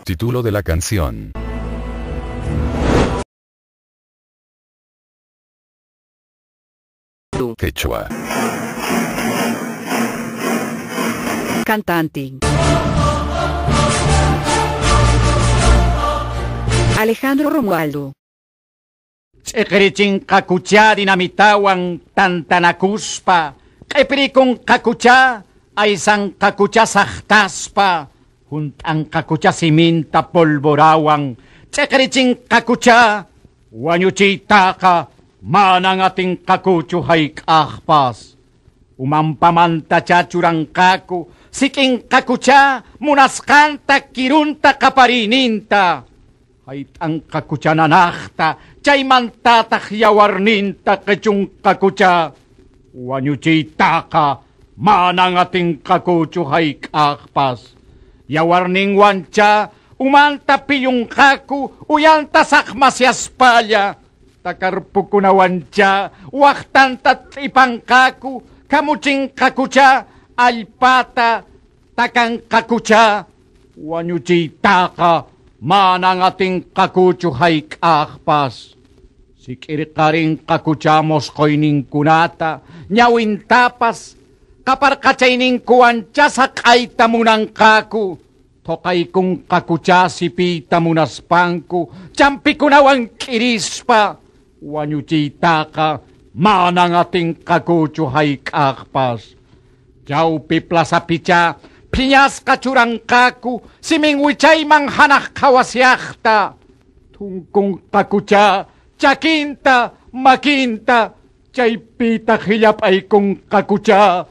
Título de la canción. Quechua. Cantante. Alejandro Romualdo. Ch'ikirichin kakucha dinamitawan tantanakuspa. Q'ipirikun kakucha aysan kakucha saqtaspa. Junt'an kakucha siminta polvorawan. Ch'ikirichin kakucha wañuchiytaqa manan atin kakuchu hayk'aqpas. Umampamantacha churankaku sikin kakucha munasqanta kirunta kaparininta. Hayt'an kakucha nanaqta chaymantataq yawarninta q'ichun kakucha wañuchiytaqa manan atin kakuchu hayk'aqpas. Yawarninwancha umanta pillunqaku uyanta saqmasyaspalla. Takarpukunawancha waqtanta t'ipanqaku kamuchin kakucha allpata takan kakucha wañuchiytaqa manan atin kakuchu hayk'aqpas. Sik'irqarin kakucha mosqoyninkunata ñawintapas kaparqachayninkuwancha saq'ayta munanqaku. Toqaykun kakucha sipiyta munaspanku champikunawan k'irispa. Wañuchiytaqa manan atin kakuchu hayk'aqpas. Chawpi plazapicha phiñasqa churanqaku siminwichayman hanaq qawasyaqta. Tunkun kakucha chakinta makinta chaypita qillap'aykun kakucha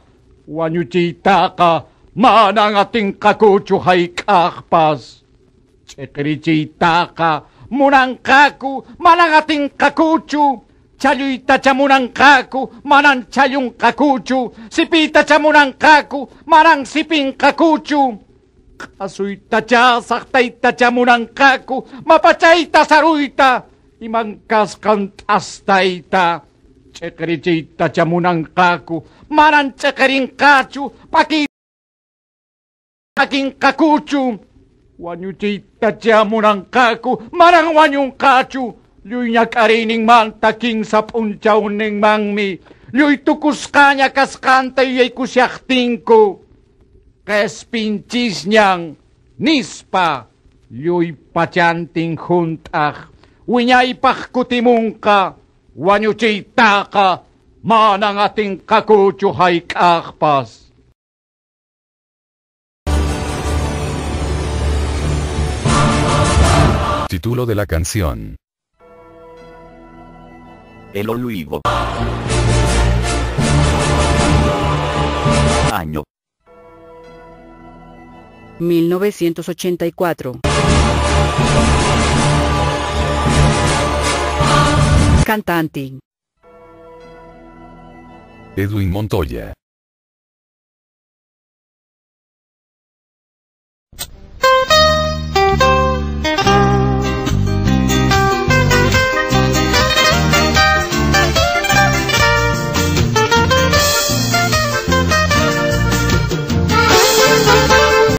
wañuchiytaqa manan atin kakuchu hayk'aqpas. Ch'ikirichiytaqa munanqaku manan atin kakuchu. Challuytacha munanqaku manan challunqakuchu. Sipiytacha munanqaku manan sipinqakuchu. Qasuytacha saqtaytacha munanqaku mapachayta saruyta iman kasqan t'astayta. Ch'ikirichiytacha munanqaku manan ch'iqirinqachu pakinqakuchu. Wañuchiytacha munanqaku manan wañunqachu. Lluy ñak'ariyninmanta kinsa p'unchawnninmanmi lluy tukusqaña kasqanta yuyaykusyaqtinku. Q'espinchisñan nispa lluy pachantin junt'aq wiñaypaq kutimunqa wañuchiytaqa manan atin kakuchu hayk'aqpas. Título de la canción. El Olivo. Año 1984. Cantante. Edwin Montoya.